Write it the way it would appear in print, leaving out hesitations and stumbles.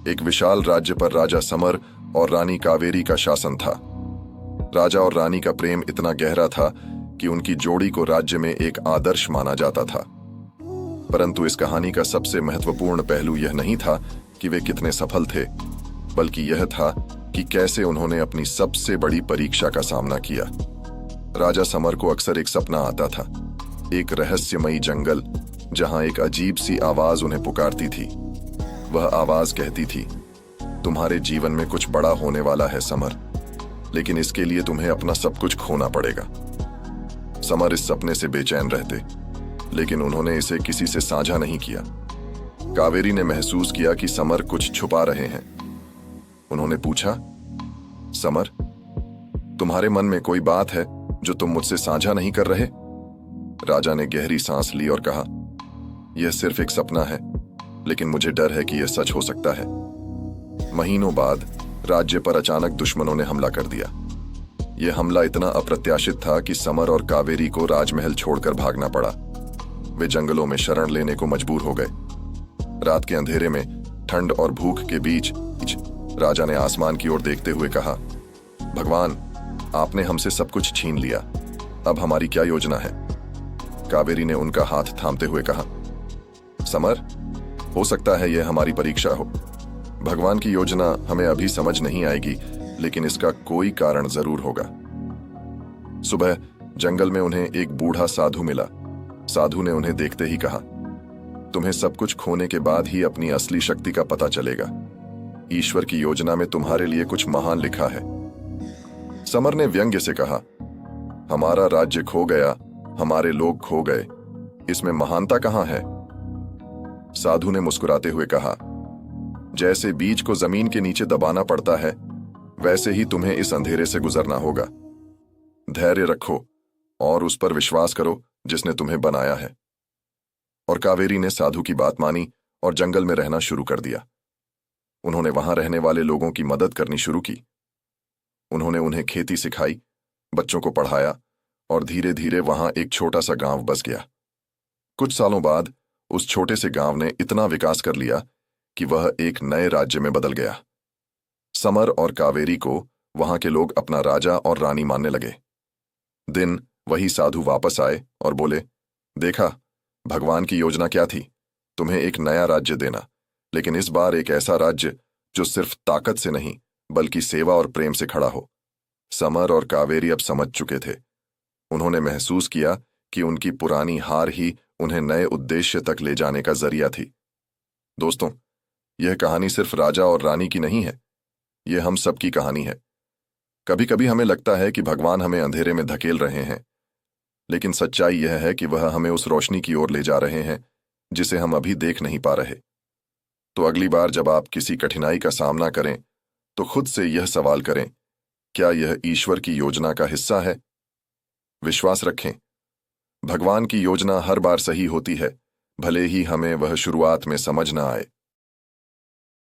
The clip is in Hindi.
एक विशाल राज्य पर राजा समर और रानी कावेरी का शासन था। राजा और रानी का प्रेम इतना गहरा था कि उनकी जोड़ी को राज्य में एक आदर्श माना जाता था। परंतु इस कहानी का सबसे महत्वपूर्ण पहलू यह नहीं था कि वे कितने सफल थे, बल्कि यह था कि कैसे उन्होंने अपनी सबसे बड़ी परीक्षा का सामना किया। राजा समर को अक्सर एक सपना आता था, एक रहस्यमयी जंगल जहां एक अजीब सी आवाज उन्हें पुकारती थी। वह आवाज कहती थी, तुम्हारे जीवन में कुछ बड़ा होने वाला है समर, लेकिन इसके लिए तुम्हें अपना सब कुछ खोना पड़ेगा। समर इस सपने से बेचैन रहते, लेकिन उन्होंने इसे किसी से साझा नहीं किया। कावेरी ने महसूस किया कि समर कुछ छुपा रहे हैं। उन्होंने पूछा, समर, तुम्हारे मन में कोई बात है जो तुम मुझसे साझा नहीं कर रहे? राजा ने गहरी सांस ली और कहा, यह सिर्फ एक सपना है, लेकिन मुझे डर है कि यह सच हो सकता है। महीनों बाद राज्य पर अचानक दुश्मनों ने हमला कर दिया। यह हमला इतना अप्रत्याशित था कि समर और कावेरी को राजमहल छोड़कर भागना पड़ा। वे जंगलों में शरण लेने को मजबूर हो गए। रात के अंधेरे में ठंड और भूख के बीच राजा ने आसमान की ओर देखते हुए कहा, भगवान, आपने हमसे सब कुछ छीन लिया, अब हमारी क्या योजना है? कावेरी ने उनका हाथ थामते हुए कहा, समर, हो सकता है यह हमारी परीक्षा हो। भगवान की योजना हमें अभी समझ नहीं आएगी, लेकिन इसका कोई कारण जरूर होगा। सुबह जंगल में उन्हें एक बूढ़ा साधु मिला। साधु ने उन्हें देखते ही कहा, तुम्हें सब कुछ खोने के बाद ही अपनी असली शक्ति का पता चलेगा। ईश्वर की योजना में तुम्हारे लिए कुछ महान लिखा है। समर ने व्यंग्य से कहा, हमारा राज्य खो गया, हमारे लोग खो गए, इसमें महानता कहां है? साधु ने मुस्कुराते हुए कहा, जैसे बीज को जमीन के नीचे दबाना पड़ता है, वैसे ही तुम्हें इस अंधेरे से गुजरना होगा। धैर्य रखो और उस पर विश्वास करो जिसने तुम्हें बनाया है। और कावेरी ने साधु की बात मानी और जंगल में रहना शुरू कर दिया। उन्होंने वहां रहने वाले लोगों की मदद करनी शुरू की। उन्होंने उन्हें खेती सिखाई, बच्चों को पढ़ाया और धीरे धीरे वहां एक छोटा सा गांव बस गया। कुछ सालों बाद उस छोटे से गांव ने इतना विकास कर लिया कि वह एक नए राज्य में बदल गया। समर और कावेरी को वहां के लोग अपना राजा और रानी मानने लगे। दिन वही साधु वापस आए और बोले, देखा, भगवान की योजना क्या थी, तुम्हें एक नया राज्य देना, लेकिन इस बार एक ऐसा राज्य जो सिर्फ ताकत से नहीं बल्कि सेवा और प्रेम से खड़ा हो। समर और कावेरी अब समझ चुके थे। उन्होंने महसूस किया कि उनकी पुरानी हार ही उन्हें नए उद्देश्य तक ले जाने का जरिया थी। दोस्तों, यह कहानी सिर्फ राजा और रानी की नहीं है, यह हम सबकी कहानी है। कभी कभी हमें लगता है कि भगवान हमें अंधेरे में धकेल रहे हैं, लेकिन सच्चाई यह है कि वह हमें उस रोशनी की ओर ले जा रहे हैं जिसे हम अभी देख नहीं पा रहे। तो अगली बार जब आप किसी कठिनाई का सामना करें, तो खुद से यह सवाल करें, क्या यह ईश्वर की योजना का हिस्सा है? विश्वास रखें, भगवान की योजना हर बार सही होती है, भले ही हमें वह शुरुआत में समझ न आए।